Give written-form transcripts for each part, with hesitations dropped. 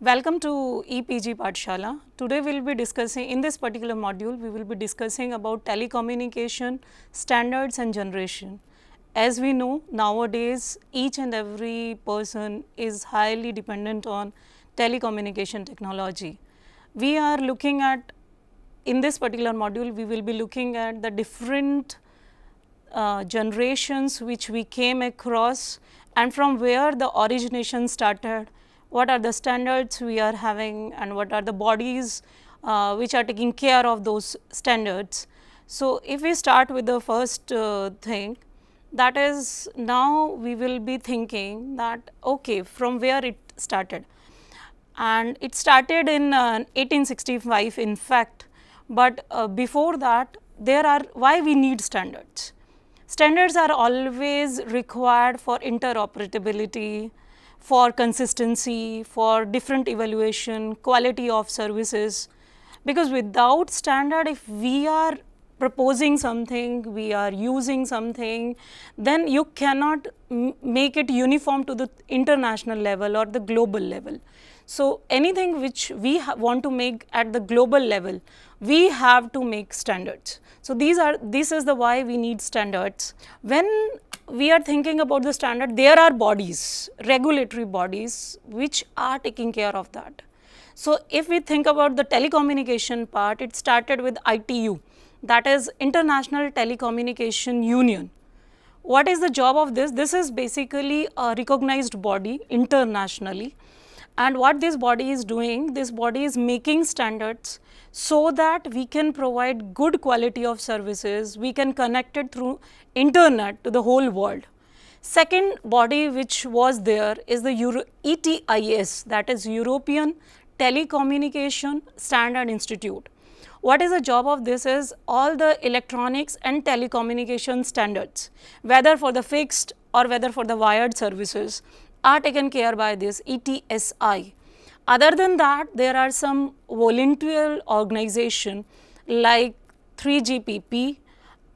Welcome to EPG Pathshala. Today we will be discussing, in this particular module, we will be discussing about telecommunication, standards and generation. As we know, nowadays each and every person is highly dependent on telecommunication technology. We are looking at, in this particular module, we will be looking at the different generations which we came across and from where the origination started, what are the standards we are having and what are the bodies which are taking care of those standards. So, if we start with the first thing, that is, now we will be thinking that okay, from where it started, and it started in 1865 in fact, but before that there are, why we need standards. Standards are always required for interoperability, for consistency, for different evaluation, quality of services, because without standard, if we are proposing something, we are using something, then you cannot make it uniform to the international level or the global level. So, anything which we want to make at the global level, we have to make standards. So, this is the why we need standards. When we are thinking about the standard, there are bodies, regulatory bodies, which are taking care of that. So, if we think about the telecommunication part, it started with ITU, that is International Telecommunication Union. What is the job of this? This is basically a recognized body internationally, and what this body is doing, this body is making standards so that we can provide good quality of services, we can connect it through internet to the whole world. Second body which was there is the ETIS, that is European Telecommunication Standard Institute. What is the job of this is all the electronics and telecommunication standards, whether for the fixed or whether for the wired services, are taken care by this ETSI. Other than that, there are some voluntary organization like 3GPP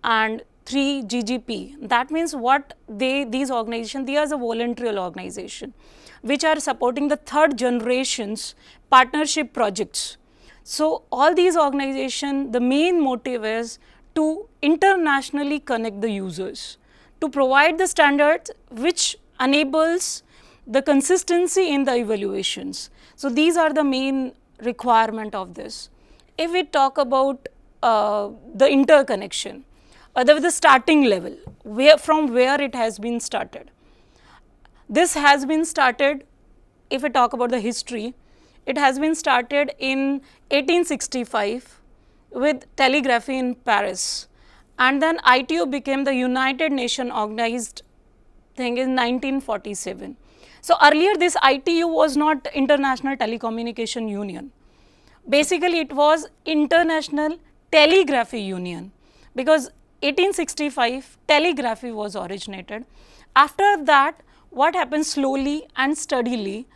and 3GGP. That means what these organizations, they are a voluntary organization which are supporting the third generations partnership projects. So, all these organizations, the main motive is to internationally connect the users, to provide the standards which enables the consistency in the evaluations. So, these are the main requirement of this. If we talk about the interconnection, the starting level, from where it has been started. This has been started, if we talk about the history, it has been started in 1865 with telegraphy in Paris, and then ITU became the United Nations organized thing in 1947. So, earlier this ITU was not International Telecommunication Union. Basically, it was International Telegraphy Union, because 1865 telegraphy was originated. After that, what happened, slowly and steadily,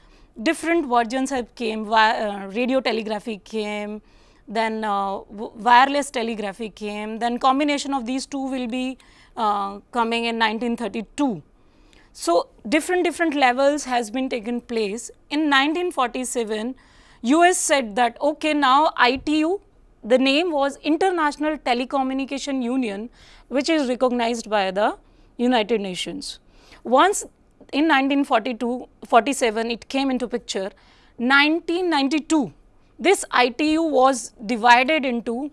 different versions have came, radio telegraphy came, then wireless telegraphy came, then combination of these two will be coming in 1932. So, different levels has been taken place. In 1947, US said that okay, now ITU, the name was International Telecommunication Union, which is recognized by the United Nations. Once in 1947 it came into picture. 1992, this ITU was divided into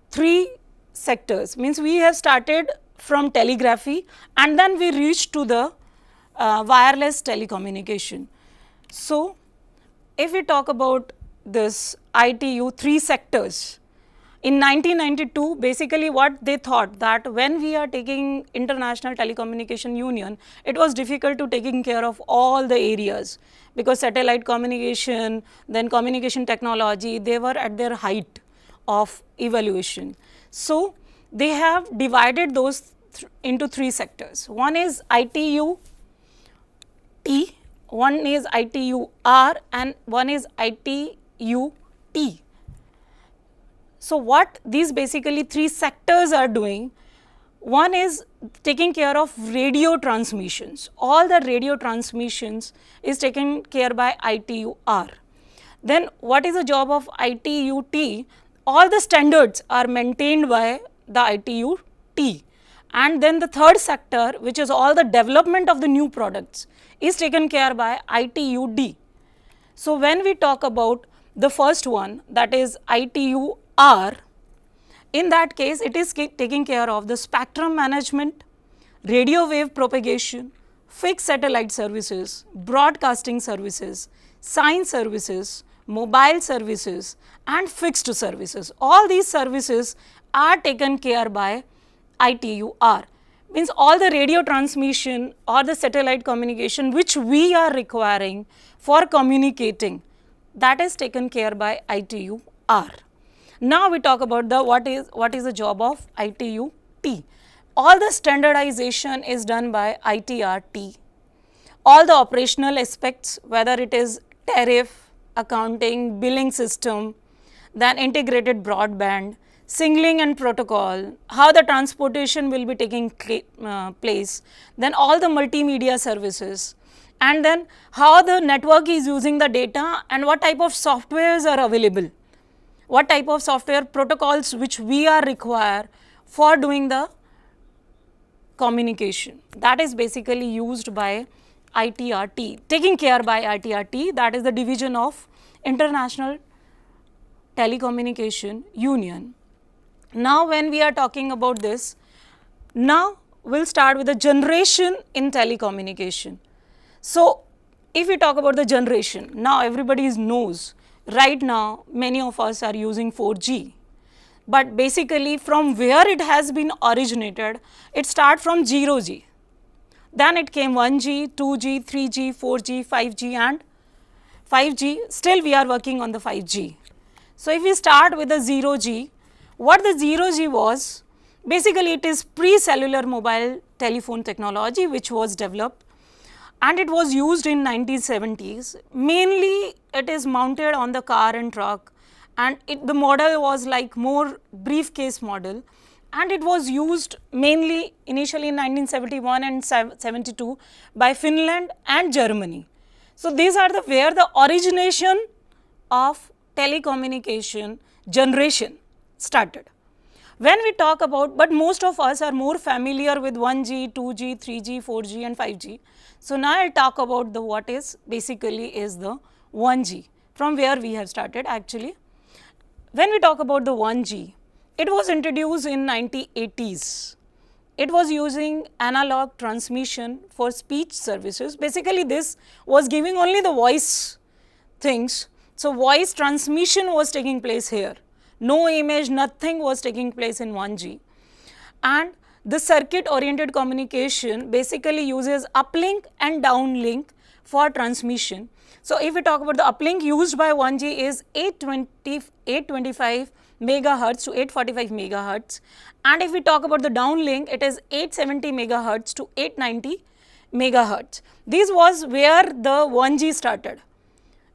three sectors, means we have started from telegraphy and then we reached to the wireless telecommunication. So, if we talk about this ITU, three sectors, in 1992, basically what they thought, that when we are taking International Telecommunication Union, it was difficult to taking care of all the areas, because satellite communication, then communication technology, they were at their height of evaluation. So, they have divided those into three sectors. One is ITU T, one is ITU R, and one is ITU T. So, what these basically three sectors are doing, One is taking care of radio transmissions. All the radio transmissions is taken care by ITU-R. Then what is the job of ITU-T? All the standards are maintained by the ITU-T. And then the third sector, which is all the development of the new products, is taken care by ITU-D. So when we talk about the first one, that is ITU-R, in that case it is taking care of the spectrum management, radio wave propagation, fixed satellite services, broadcasting services, sign services, mobile services and fixed services. All these services are taken care by ITU-R. Means all the radio transmission or the satellite communication which we are requiring for communicating, that is taken care by ITU-R. Now we talk about the what is the job of ITU-T. All the standardization is done by ITR-T. All the operational aspects, whether it is tariff, accounting, billing system, then integrated broadband, signaling and protocol, how the transportation will be taking place, then all the multimedia services, and then how the network is using the data and what type of softwares are available, what type of software protocols which we are require for doing the communication. That is basically used by ITR-T, taking care by ITR-T, that is the division of International Telecommunication Union. Now when we are talking about this, now we will start with the generation in telecommunication. So if we talk about the generation, now everybody knows, right now many of us are using 4G. But basically from where it has been originated, it starts from 0G. Then it came 1G, 2G, 3G, 4G, 5G and 5G. Still we are working on the 5G. So if we start with the 0G, what the 0G was, basically it is pre-cellular mobile telephone technology which was developed and it was used in 1970s. Mainly it is mounted on the car and truck, and the model was like more briefcase model, and it was used mainly initially in 1971 and 72 by Finland and Germany. So these are where the origination of telecommunication generation started. When we talk about, but most of us are more familiar with 1G, 2G, 3G, 4G and 5G. So now I will talk about the what is basically is the 1G, from where we have started actually. When we talk about the 1G, it was introduced in 1980s. It was using analog transmission for speech services. Basically this was giving only the voice things. So voice transmission was taking place here. No image, nothing was taking place in 1G. And the circuit oriented communication basically uses uplink and downlink for transmission. So if we talk about the uplink used by 1G is 825 megahertz to 845 megahertz, and if we talk about the downlink, it is 870 megahertz to 890 megahertz. This was where the 1G started.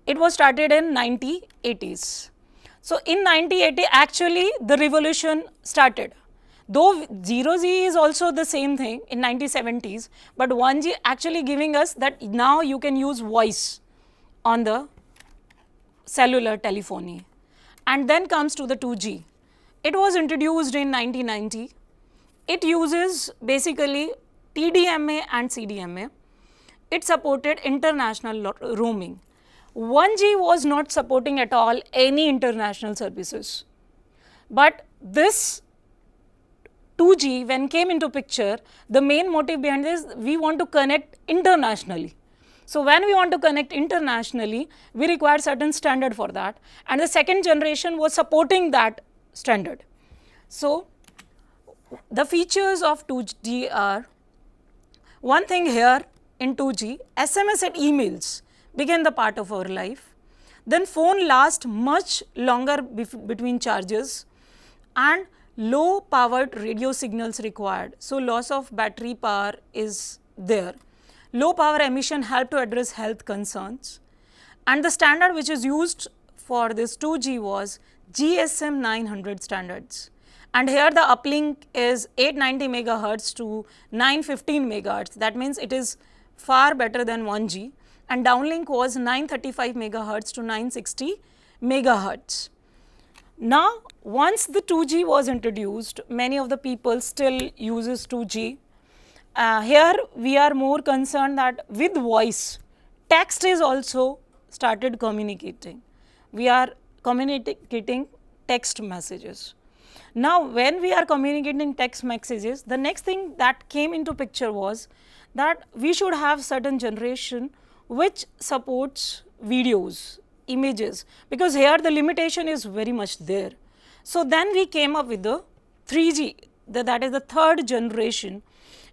It was started in 1980s. So in 1980 actually the revolution started. Though 0G is also the same thing in 1970s, but 1G actually giving us that now you can use voice on the cellular telephony. And then comes to the 2G. It was introduced in 1990. It uses basically TDMA and CDMA. It supported international roaming. 1G was not supporting at all any international services. But this 2G when came into picture, the main motive behind this, we want to connect internationally. So when we want to connect internationally, we require certain standard for that, and the second generation was supporting that standard. So the features of 2G are, one thing here in 2G, SMS and emails became the part of our life. Then phone lasts much longer between charges, and low powered radio signals required. So loss of battery power is there. Low power emission help to address health concerns, and the standard which is used for this 2G was GSM 900 standards, and here the uplink is 890 megahertz to 915 megahertz. That means it is far better than 1G, and downlink was 935 megahertz to 960 megahertz. Now, once the 2G was introduced, many of the people still uses 2G. Here we are more concerned that with voice, text is also started communicating. We are communicating text messages. Now, when we are communicating text messages, the next thing that came into picture was that we should have certain generation which supports videos, images, because here the limitation is very much there. So then we came up with the 3G, that is the third generation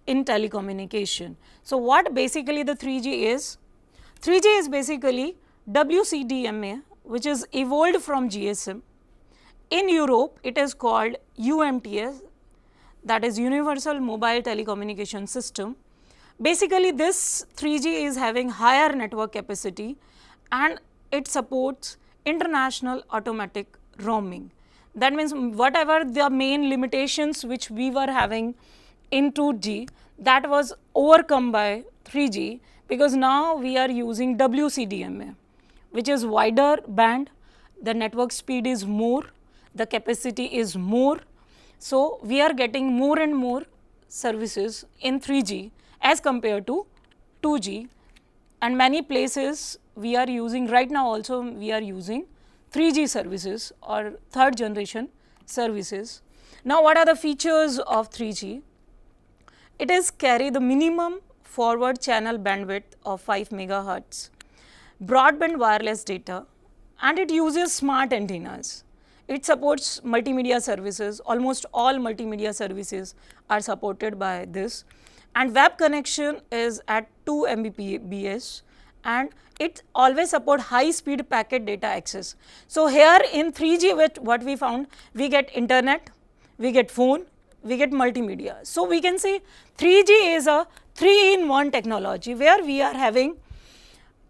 in telecommunication. So what basically the 3G is? 3G is basically WCDMA, which is evolved from GSM. In Europe, it is called UMTS, that is Universal Mobile Telecommunication System. Basically, this 3G is having higher network capacity and it supports international automatic roaming. That means whatever the main limitations which we were having in 2G, that was overcome by 3G, because now we are using WCDMA, which is wider band, the network speed is more, the capacity is more. So, we are getting more and more services in 3G as compared to 2G, and many places we are using right now also we are using 3G services or third generation services. Now, what are the features of 3G? It is carry the minimum forward channel bandwidth of 5 megahertz, broadband wireless data, and it uses smart antennas. It supports multimedia services, almost all multimedia services are supported by this, and web connection is at 2 Mbps, and it always support high speed packet data access. So, here in 3G what we found, we get internet, we get phone, we get multimedia. So, we can say 3G is a 3-in-1 technology where we are having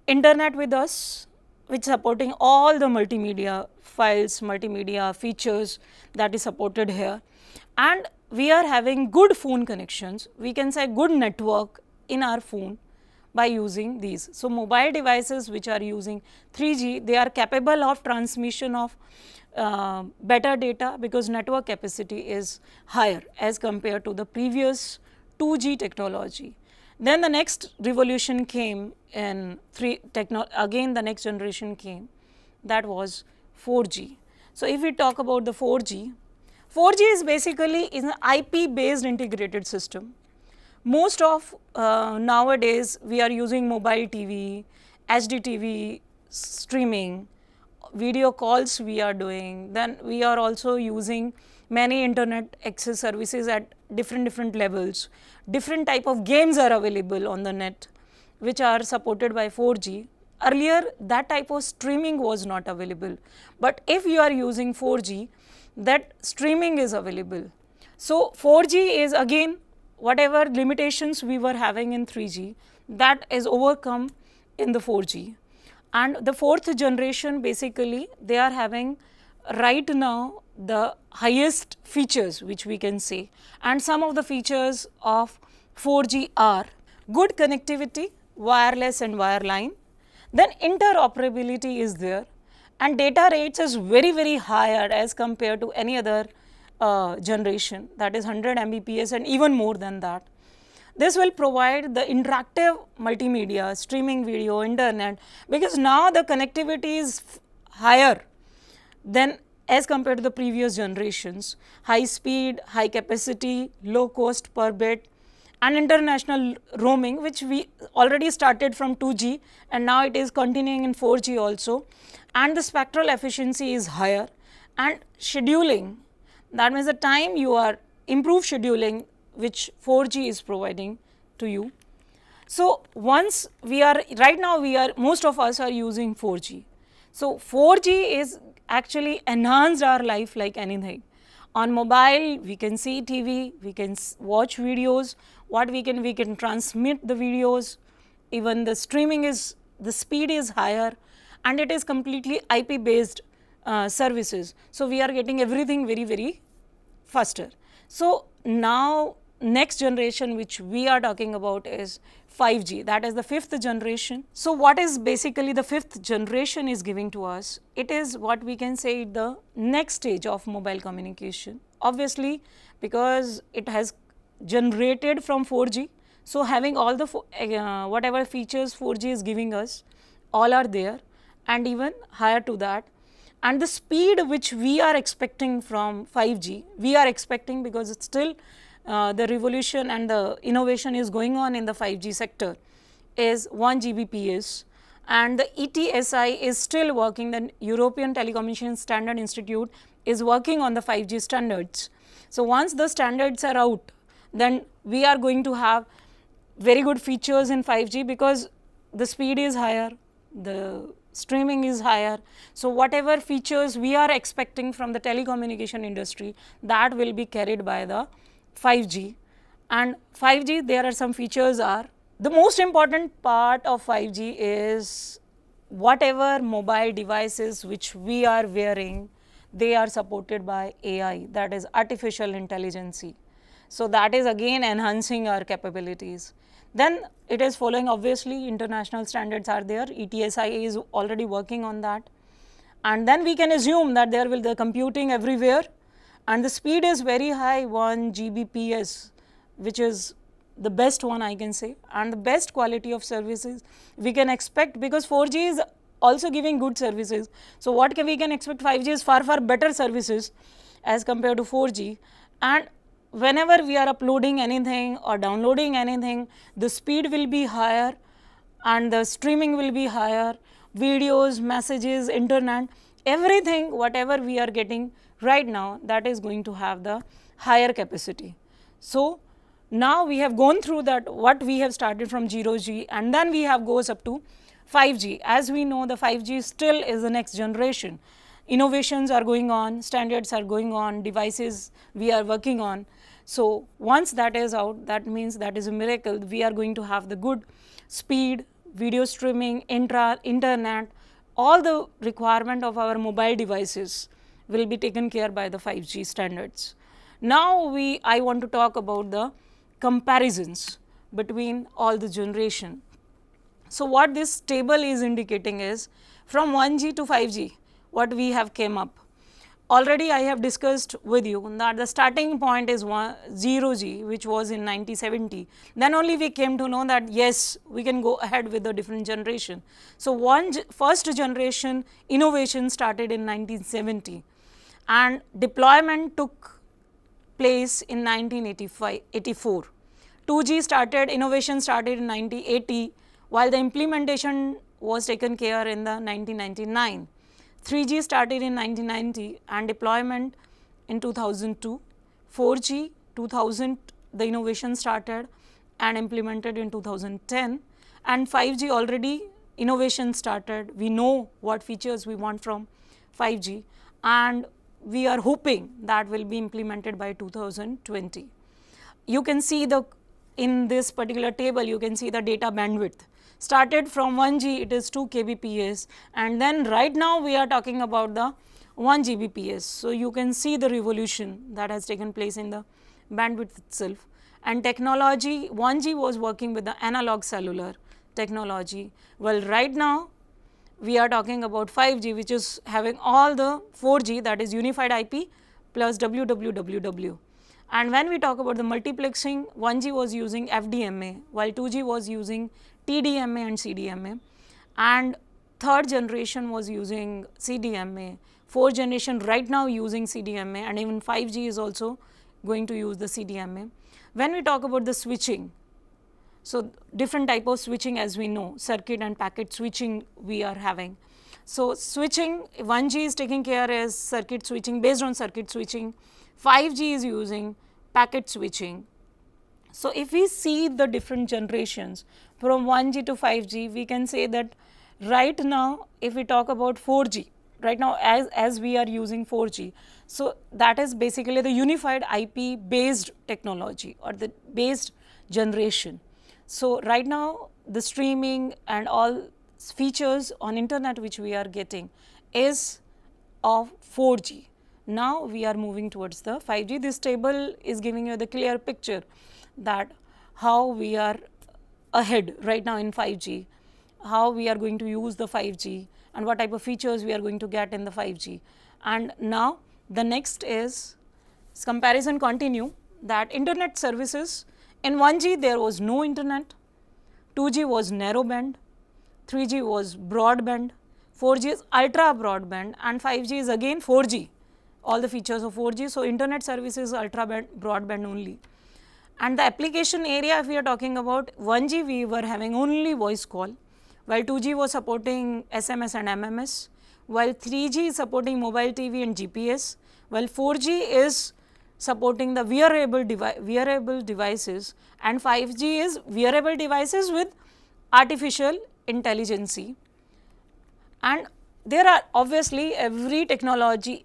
internet with us, which supporting all the multimedia files, multimedia features that is supported here, and we are having good phone connections. We can say good network in our phone by using these. So, mobile devices which are using 3G, they are capable of transmission of better data because network capacity is higher as compared to the previous 2G technology. Then the next revolution came in again the next generation came, that was 4G. So, if we talk about the 4G, 4G is basically an IP based integrated system. Most of nowadays we are using mobile TV, HD TV streaming, video calls we are doing, then we are also using many internet access services at different levels. Different type of games are available on the net which are supported by 4G. Earlier that type of streaming was not available, but if you are using 4G, that streaming is available. So, 4G is again whatever limitations we were having in 3G, that is overcome in the 4G. And the fourth generation, basically they are having right now the highest features which we can say, and some of the features of 4G are good connectivity, wireless and wireline, then interoperability is there, and data rates is very higher as compared to any other generation, that is 100 Mbps and even more than that. This will provide the interactive multimedia, streaming video, internet, because now the connectivity is higher than as compared to the previous generations. High speed, high capacity, low cost per bit, and international roaming, which we already started from 2G and now it is continuing in 4G also, and the spectral efficiency is higher, and scheduling, that means the time you are improved scheduling which 4G is providing to you. So, once we are right now most of us are using 4G. So, 4G is actually enhanced our life like anything. On mobile we can see TV, we can watch videos, what we can transmit the videos, even the streaming is, the speed is higher, and it is completely IP based services. So, we are getting everything very faster. So now next generation which we are talking about is 5G, that is the 5th generation. So what is basically the 5th generation is giving to us? It is what we can say the next stage of mobile communication. Obviously, because it has generated from 4G, so having all the whatever features 4G is giving us, all are there, and even higher to that. And the speed which we are expecting from 5G, we are expecting because it's still the revolution and the innovation is going on in the 5G sector, is 1 Gbps, and the ETSI is still working. The European Telecommunication Standard Institute is working on the 5G standards. So once the standards are out, then we are going to have very good features in 5G because the speed is higher, the streaming is higher. So whatever features we are expecting from the telecommunication industry, that will be carried by the 5G. And 5G, there are some features are, the most important part of 5G is whatever mobile devices which we are wearing, they are supported by AI, that is artificial intelligence. So that is again enhancing our capabilities. Then it is following, obviously international standards are there, ETSI is already working on that, and then we can assume that there will be computing everywhere, and the speed is very high, 1 Gbps, which is the best one I can say, and the best quality of services we can expect, because 4G is also giving good services. So what we can expect, 5G is far better services as compared to 4G. And whenever we are uploading anything or downloading anything, the speed will be higher and the streaming will be higher, videos, messages, internet, everything whatever we are getting right now, that is going to have the higher capacity. So now we have gone through that, what we have started from 0G, and then we have goes up to 5G. As we know, the 5G still is the next generation. Innovations are going on, standards are going on, devices we are working on. So once that is out, that means that is a miracle. We are going to have the good speed, video streaming, internet, all the requirement of our mobile devices will be taken care by the 5G standards. Now I want to talk about the comparisons between all the generation. So what this table is indicating is from 1G to 5G, what we have came up. Already I have discussed with you that the starting point is 0G, which was in 1970. Then only we came to know that yes, we can go ahead with a different generation. So first generation innovation started in 1970 and deployment took place in 1984. 2G innovation started in 1980, while the implementation was taken care in the 1999. 3G started in 1990 and deployment in 2002. 4G 2000, the innovation started and implemented in 2010, and 5G already innovation started. We know what features we want from 5G, and we are hoping that will be implemented by 2020. You can see in this particular table, you can see the data bandwidth. Started from 1G, it is 2 kbps, and then right now we are talking about the 1 Gbps. So you can see the revolution that has taken place in the bandwidth itself. And technology, 1G was working with the analog cellular technology. Well, right now we are talking about 5G, which is having all the 4G, that is unified IP plus WWWW. And when we talk about the multiplexing, 1G was using FDMA, while 2G was using TDMA and CDMA, and third generation was using CDMA, fourth generation right now using CDMA, and even 5G is also going to use the CDMA. When we talk about the switching, so different type of switching, as we know, circuit and packet switching we are having. So switching, 1G is taking care as circuit switching, based on circuit switching, 5G is using packet switching. So if we see the different generations from 1G to 5G, we can say that right now if we talk about 4G, right now as we are using 4G, so that is basically the unified IP based technology or the based generation. So right now the streaming and all features on internet which we are getting is of 4G. Now we are moving towards the 5G. This table is giving you the clear picture that how we are ahead right now in 5G, how we are going to use the 5G and what type of features we are going to get in the 5G. And now the next is comparison continue, that internet services. In 1G there was no internet, 2G was narrowband, 3G was broadband, 4G is ultra broadband, and 5G is again 4G, all the features of 4G. So, internet services ultra broadband only. And the application area, if we are talking about 1G, we were having only voice call, while 2G was supporting SMS and MMS, while 3G is supporting mobile TV and GPS, while 4G is supporting the wearable devices, and 5G is wearable devices with artificial intelligence. And there are obviously every technology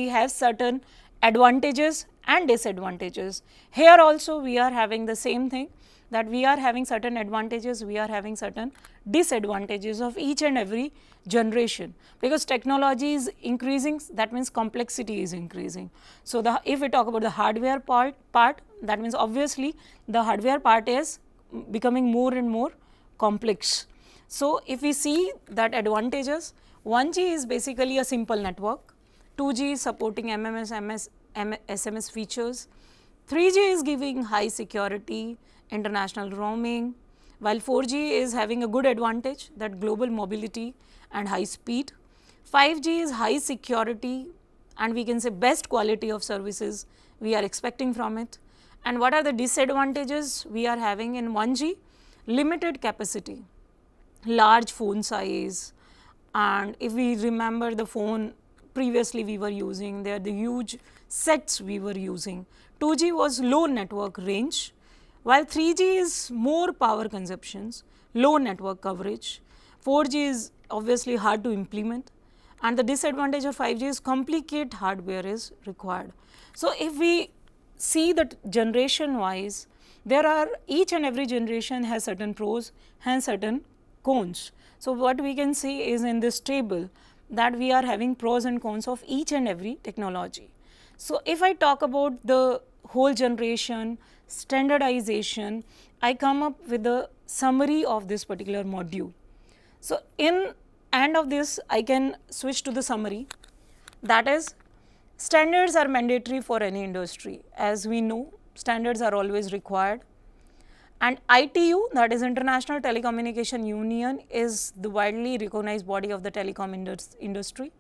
has certain advantages and disadvantages. Here also we are having the same thing, that we are having certain advantages, we are having certain disadvantages of each and every generation, because technology is increasing, that means complexity is increasing. So, if we talk about the hardware part, that means obviously the hardware part is becoming more and more complex. So, if we see that advantages, 1G is basically a simple network, 2G is supporting MMS, SMS features, 3G is giving high security, international roaming, while 4G is having a good advantage, that global mobility and high speed. 5G is high security and we can say best quality of services we are expecting from it. And what are the disadvantages we are having in 1G? Limited capacity, large phone size, and if we remember the phone previously we were using, they are the huge sets we were using. 2G was low network range, while 3G is more power consumptions, low network coverage. 4G is obviously hard to implement, and the disadvantage of 5G is complicated hardware is required. So, if we see that generation wise, there are each and every generation has certain pros and certain cons. So, what we can see is in this table that we are having pros and cons of each and every technology. So, if I talk about the whole generation, standardization, I come up with a summary of this particular module. So, in end of this I can switch to the summary, that is standards are mandatory for any industry. As we know, standards are always required, and ITU, that is International Telecommunication Union, is the widely recognized body of the telecom industry.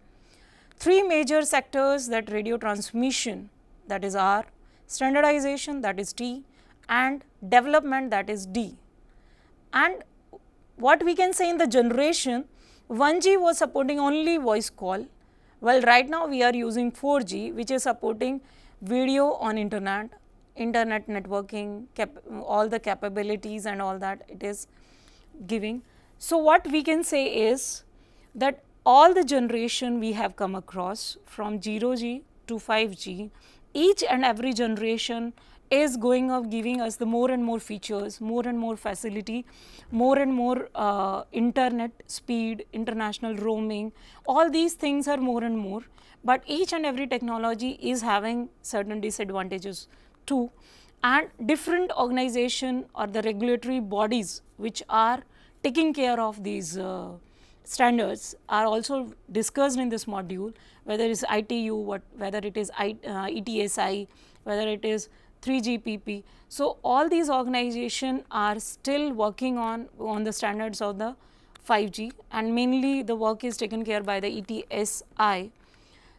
Three major sectors, that radio transmission, that is R, standardization, that is T, and development, that is D. And what we can say in the generation, 1G was supporting only voice call, while right now we are using 4G, which is supporting video on internet networking, all the capabilities and all that it is giving. So, what we can say is that all the generation we have come across from 0G to 5G, each and every generation is going of giving us the more and more features, more and more facility, more and more internet speed, international roaming, all these things are more and more, but each and every technology is having certain disadvantages too, and different organization or the regulatory bodies which are taking care of these standards are also discussed in this module, whether it is ITU, whether it is ETSI, whether it is 3GPP. So, all these organizations are still working on the standards of the 5G, and mainly the work is taken care by the ETSI.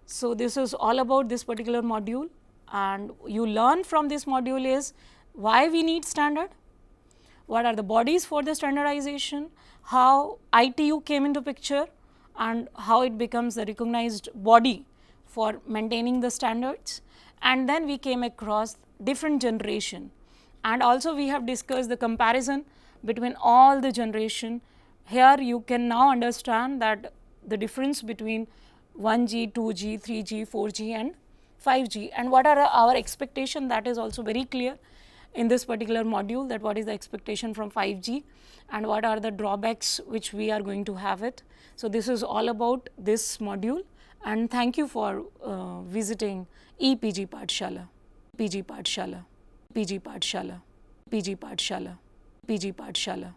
So, this is all about this particular module, and you learn from this module is why we need standard, what are the bodies for the standardization, how ITU came into picture and how it becomes the recognized body for maintaining the standards, and then we came across different generation, and also we have discussed the comparison between all the generation. Here you can now understand that the difference between 1G, 2G, 3G, 4G and 5G, and what are our expectation, that is also very clear in this particular module, that what is the expectation from 5G and what are the drawbacks which we are going to have it. So, this is all about this module, and thank you for visiting EPG Pathshala, PG Pathshala, PG Pathshala, PG Pathshala, PG Pathshala.